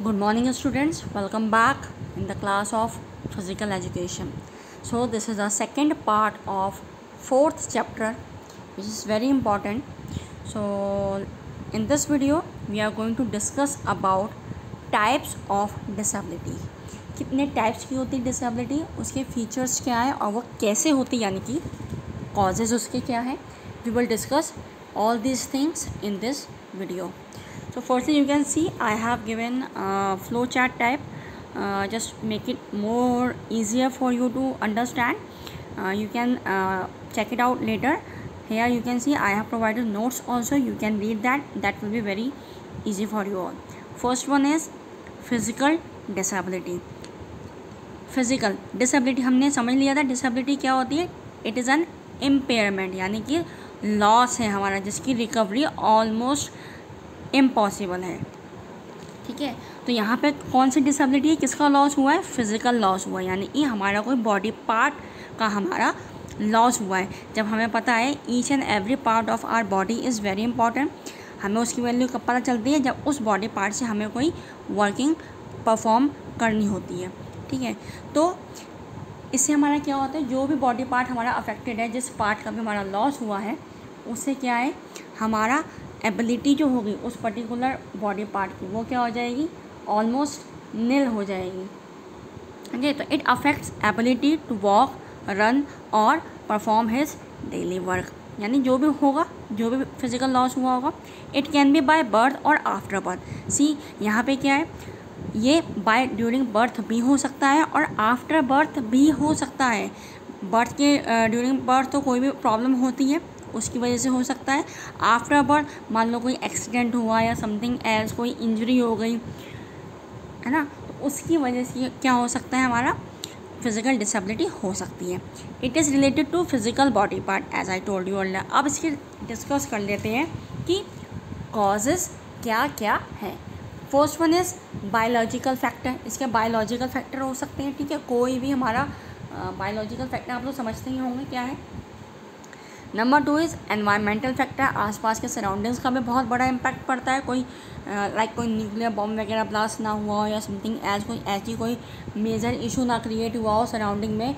Good morning students, welcome back in the class of physical education. So this is the second part of fourth chapter which is very important. So in this video we are going to discuss about types of disability. कितने types की होती है disability, उसके features क्या है और वो कैसे होती है, यानी कि कॉजेज़ उसके क्या है. We will discuss all these things in this video. So firstly you can see I have given flow chart type, just make it more easier for you to understand. You can check it out later. Here you can see I have provided notes also, you can read that will be very easy for you all. First one is physical disability. Physical disability हमने समझ लिया था. Disability क्या होती है? It is an impairment, यानी कि loss है हमारा जिसकी रिकवरी ऑलमोस्ट इम्पॉसिबल है. ठीक है, तो यहाँ पे कौन सी डिसेबिलिटी है, किसका लॉस हुआ है? फिज़िकल लॉस हुआ है, यानी कि हमारा कोई बॉडी पार्ट का हमारा लॉस हुआ है. जब हमें पता है each and every part of our body is very important, हमें उसकी वैल्यू कब पता चलती है? जब उस बॉडी पार्ट से हमें कोई वर्किंग परफॉर्म करनी होती है. ठीक है, तो इससे हमारा क्या होता है, जो भी बॉडी पार्ट हमारा अफेक्टेड है, जिस पार्ट का भी हमारा लॉस हुआ है, उससे क्या है, हमारा एबिलिटी जो होगी उस पर्टिकुलर बॉडी पार्ट की वो क्या हो जाएगी? ऑलमोस्ट निल हो जाएगी. ओके, तो it affects ability to walk, run और परफॉर्म हिज डेली वर्क. यानी जो भी होगा, जो भी फिज़िकल लॉस हुआ होगा, it can be by birth और आफ्टर बर्थ. सी यहाँ पे क्या है, ये बाय ड्यूरिंग बर्थ भी हो सकता है और आफ्टर बर्थ भी हो सकता है. बर्थ के ड्यूरिंग बर्थ तो कोई भी प्रॉब्लम होती है उसकी वजह से हो सकता है. आफ्टर बर्थ मान लो कोई एक्सीडेंट हुआ या समथिंग एल्स, कोई इंजरी हो गई है ना, तो उसकी वजह से क्या हो सकता है, हमारा फिज़िकल डिसेबिलिटी हो सकती है. It is related to physical body part as I told you earlier. अब इसकी डिस्कस कर लेते हैं कि कॉजेज़ क्या क्या है. First one is biological factor. इसके बायोलॉजिकल फैक्टर हो सकते हैं. ठीक है, कोई भी हमारा बायोलॉजिकल फैक्टर आप लोग समझते ही होंगे क्या है. Number 2 is environmental factor. आसपास के सराउंडिंग्स का भी बहुत बड़ा इम्पैक्ट पड़ता है. कोई लाइक कोई न्यूक्लियर बॉम्ब वगैरह ब्लास्ट ना हुआ हो या समथिंग एज कोई ऐसी कोई मेजर इशू ना क्रिएट हुआ हो सराउंडिंग में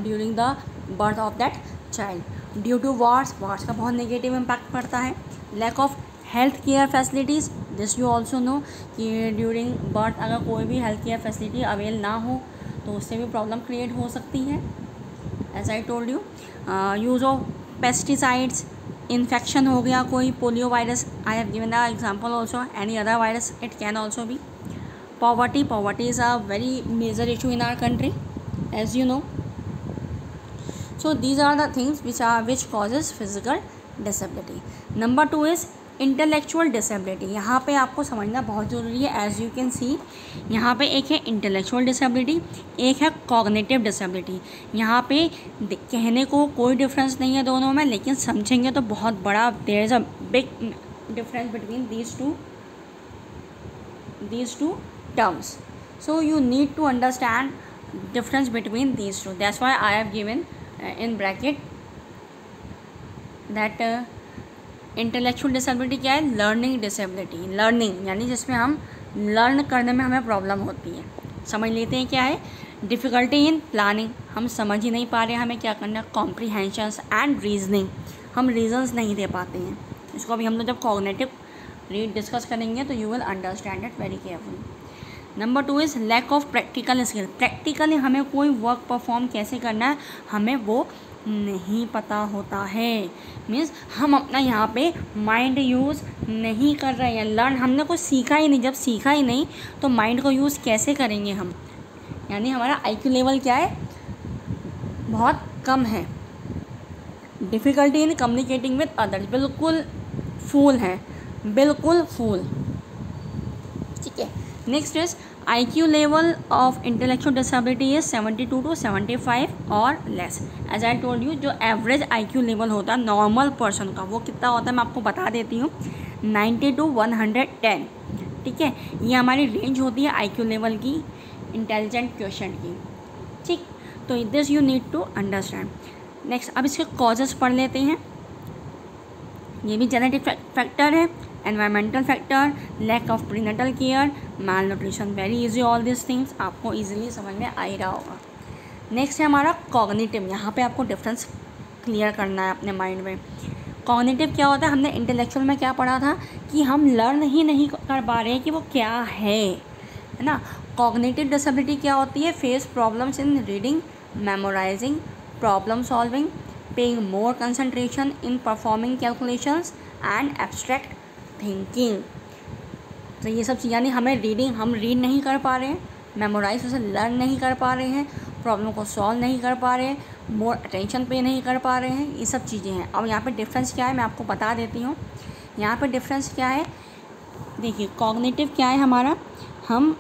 during the birth of that child. Due to wars का बहुत नेगेटिव इम्पैक्ट पड़ता है. Lack of health care facilities, this you also know कि ड्यूरिंग बर्थ अगर कोई भी हेल्थ केयर फैसिलिटी अवेल ना हो तो उससे भी प्रॉब्लम क्रिएट हो सकती है. As I told you, use of pesticides, infection हो गया, कोई polio virus, I have given the example also, any other virus it can also be. Poverty is a very major issue in our country as you know. So these are the things which causes physical disability. Number 2 is intellectual disability. यहाँ पे आपको समझना बहुत ज़रूरी है. As you can see यहाँ पे एक है इंटेलेक्चुअल डिसेबिलिटी, एक है कॉग्निटिव डिसेबिलिटी. यहाँ पे कहने को कोई डिफरेंस नहीं है दोनों में, लेकिन समझेंगे तो बहुत बड़ा there is a big difference between these two terms. So you need to understand difference between these two. That's why I have given in bracket that intellectual disability क्या है? Learning disability. लर्निंग यानी जिसमें हम learn करने में हमें problem होती है. समझ लेते हैं क्या है. डिफ़िकल्टी इन प्लानिंग, हम समझ ही नहीं पा रहे हमें क्या करना है. कॉम्प्रीहेंशंस एंड रीजनिंग, हम रीजंस नहीं दे पाते हैं. इसको अभी हम लोग जब कॉग्निटिव रीड डिस्कस करेंगे तो you will understand it very carefully. Number 2 is lack of practical skill. Practically हमें कोई वर्क परफॉर्म कैसे करना है हमें वो नहीं पता होता है. मीन्स हम अपना यहाँ पे माइंड यूज़ नहीं कर रहे हैं. लर्न हमने कुछ सीखा ही नहीं. जब सीखा ही नहीं तो माइंड को यूज़ कैसे करेंगे हम. यानी हमारा IQ लेवल क्या है? बहुत कम है. Difficulty in communicating with others, बिल्कुल फूल है, बिल्कुल फूल. ठीक है. Next is IQ level of intellectual disability is 72 to 75 और less. As I told you, जो एवरेज IQ लेवल होता है नॉर्मल पर्सन का वो कितना होता है मैं आपको बता देती हूँ, 90 to 110. ठीक है, ये हमारी रेंज होती है IQ लेवल की, इंटेलिजेंट क्वेश्चन की. ठीक, तो this you need to understand. Next अब इसके कॉजेज़ पढ़ लेते हैं. ये भी जेनेटिक फैक्टर है, environmental factor, lack of prenatal care, malnutrition, very easy all this things, आपको ईजिली समझ में आ ही रहा होगा। नेक्स्ट है हमारा कॉग्निटिव। यहाँ पे आपको डिफरेंस क्लियर करना है अपने माइंड में। कॉग्निटिव क्या होता है, हमने इंटेलेक्चुअल में क्या पढ़ा था कि हम लर्न ही नहीं कर पा रहे हैं कि वो क्या है ना। कॉग्निटिव डिसेबिलिटी क्या होती है, face problems in reading, memorising, problem solving, paying more concentration in performing calculations and abstract thinking. तो ये सब चीज़, यानी हमें रीडिंग, हम रीड नहीं कर पा रहे हैं, मेमोराइज उसे लर्न नहीं कर पा रहे हैं, प्रॉब्लम को सॉल्व नहीं कर पा रहे हैं, मोर अटेंशन पे नहीं कर पा रहे हैं, ये सब चीज़ें हैं। अब यहाँ पे डिफरेंस क्या है मैं आपको बता देती हूँ। यहाँ पे डिफरेंस क्या है, देखिए कॉग्निटिव क्या है हमारा, हम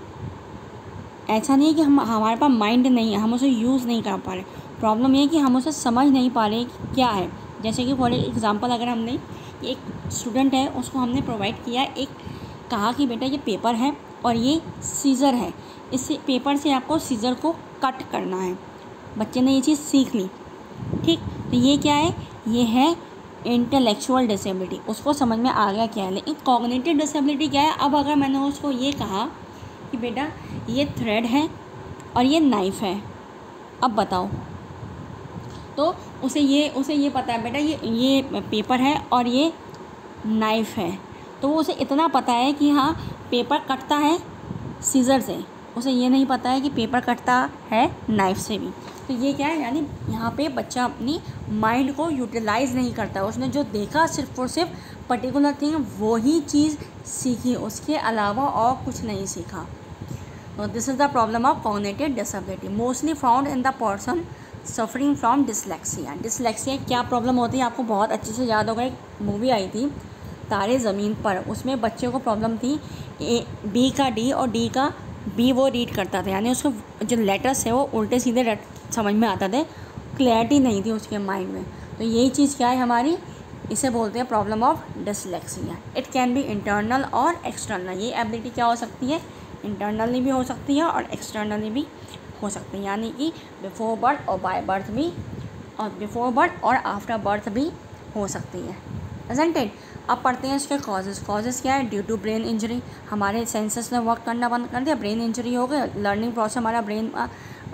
ऐसा नहीं है कि हम हमारे पास माइंड नहीं है, हम उसे यूज़ नहीं कर पा रहे। प्रॉब्लम ये है कि हम उसे समझ नहीं पा रहे कि क्या है। जैसे कि फॉर एग्जांपल अगर हमने एक स्टूडेंट है, उसको हमने प्रोवाइड किया एक, कहा कि बेटा ये पेपर है और ये सीज़र है, इस पेपर से आपको सीज़र को कट करना है। बच्चे ने ये चीज़ सीख ली, ठीक। तो ये क्या है, ये है इंटेलेक्चुअल डिसेबिलिटी, उसको समझ में आ गया क्या है। लेकिन कॉग्निटिव डिसेबिलिटी क्या है, अब अगर मैंने उसको ये कहा कि बेटा ये थ्रेड है और ये नाइफ़ है, अब बताओ, तो उसे ये पता है बेटा ये पेपर है और ये नाइफ़ है, तो वो उसे इतना पता है कि हाँ पेपर कटता है सीज़र से, उसे ये नहीं पता है कि पेपर कटता है नाइफ़ से भी। तो ये क्या है, यानी यहाँ पे बच्चा अपनी माइंड को यूटिलाइज़ नहीं करता, उसने जो देखा सिर्फ और सिर्फ पर्टिकुलर थिंग वो ही चीज़ सीखी, उसके अलावा और कुछ नहीं सीखा। तो this is the problem of cognitive disability, mostly found in the person suffering from dyslexia. Dyslexia क्या प्रॉब्लम होती है, आपको बहुत अच्छे से याद होगा, एक मूवी आई थी तारे ज़मीन पर, उसमें बच्चे को प्रॉब्लम थी बी का डी और डी का बी वो रीड करता था, यानी उसको जो लेटर्स है वो उल्टे सीधे समझ में आता थे, क्लैरिटी नहीं थी उसके माइंड में। तो यही चीज़ क्या है हमारी, इसे बोलते हैं problem of dyslexia. It can be internal और एक्सटर्नल, ये एबिलिटी क्या हो सकती है, इंटरनली भी हो सकती है और एक्सटर्नली भी हो सकती है, यानी कि बिफोर बर्थ और बाय बर्थ भी, और बिफोर बर्थ और आफ्टर बर्थ भी हो सकती है, इज़न्ट इट। अब पढ़ते हैं इसके कॉजेज़ क्या है, ड्यू टू ब्रेन इंजरी, हमारे सेंसेस ने वर्क करना बंद कर दिया, ब्रेन इंजरी हो गई, लर्निंग प्रोसेस हमारा ब्रेन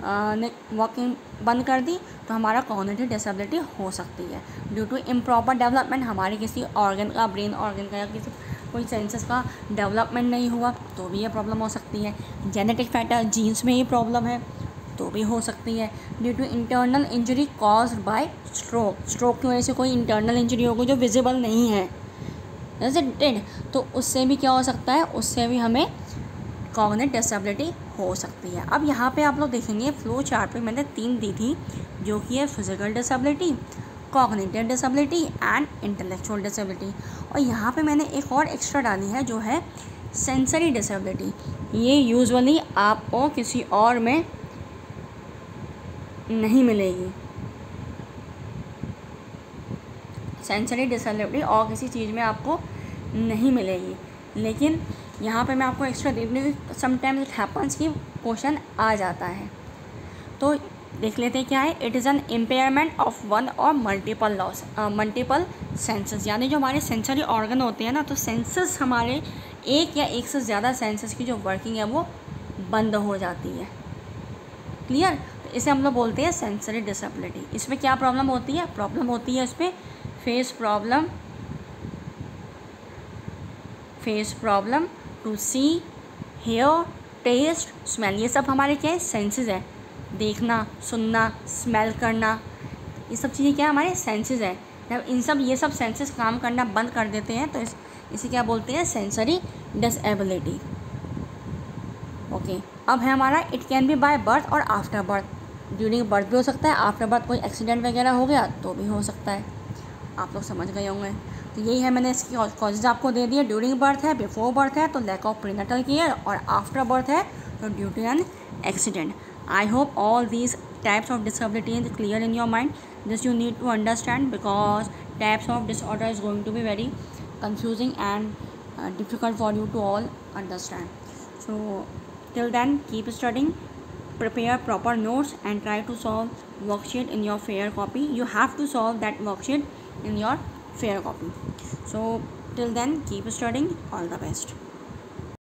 ने वर्किंग बंद कर दी, तो हमारा कॉग्निटिव डिसेबिलिटी हो सकती है। ड्यू टू इम्प्रॉपर डेवलपमेंट, हमारे किसी ऑर्गन का, ब्रेन ऑर्गन का या किसी कोई सेंसेस का डेवलपमेंट नहीं हुआ तो भी ये प्रॉब्लम हो सकती है। जेनेटिक फैक्टर, जीन्स में ही प्रॉब्लम है तो भी हो सकती है। Due to internal injury caused by stroke की वजह से कोई इंटरनल इंजरी हो गई जो विजिबल नहीं है, तो उससे भी क्या हो सकता है, उससे भी हमें कॉग्निटिव डिसेबिलिटी हो सकती है। अब यहाँ पे आप लोग देखेंगे फ्लो चार्ट पे मैंने 3 दी थी, जो कि है physical disability, cognitive disability and intellectual disability, और यहाँ पे मैंने एक और एक्स्ट्रा डाली है जो है सेंसरी डिसेबिलिटी। ये यूजुअली आपको किसी और में नहीं मिलेगी, सेंसरी डिसेबिलिटी और किसी चीज़ में आपको नहीं मिलेगी, लेकिन यहाँ पे मैं आपको एक्स्ट्रा दे दूँगी, समटाइम्स इट हैपन्स कि क्वेश्चन आ जाता है। तो देख लेते हैं क्या है, it is an impairment of one और मल्टीपल सेंसेस, यानी जो हमारे सेंसरी ऑर्गन होते हैं ना, तो सेंसेस हमारे एक या एक से ज़्यादा सेंसेस की जो वर्किंग है वो बंद हो जाती है, क्लियर। तो इसे हम लोग बोलते हैं सेंसरी डिसेबिलिटी। इसमें क्या प्रॉब्लम होती है इसमें face problem to see, hear, taste, smell, ये सब हमारे क्या है, सेंसेस है। देखना, सुनना, स्मेल करना, ये सब चीज़ें क्या हमारे सेंसेस है। जब ये सब सेंसेस काम करना बंद कर देते हैं तो इसे क्या बोलते हैं, सेंसरी डिसेबिलिटी। ओके, अब है हमारा it can be by birth और आफ्टर बर्थ, ड्यूरिंग बर्थ भी हो सकता है, आफ्टर बर्थ कोई एक्सीडेंट वगैरह हो गया तो भी हो सकता है, आप लोग समझ गए होंगे। तो यही है, मैंने इसकी कॉजेज आपको दे दिए, ड्यूरिंग बर्थ है, बिफोर बर्थ है तो लैक ऑफ प्रीनेटल केयर, और आफ्टर बर्थ है तो due to an accident. I hope all these types of disability is clear in your mind. This you need to understand because types of disorder is going to be very confusing and difficult for you to all understand. So till then keep studying, prepare proper notes and try to solve worksheet in your fair copy. You have to solve that worksheet in your fair copy. So Till then, keep studying. All the best.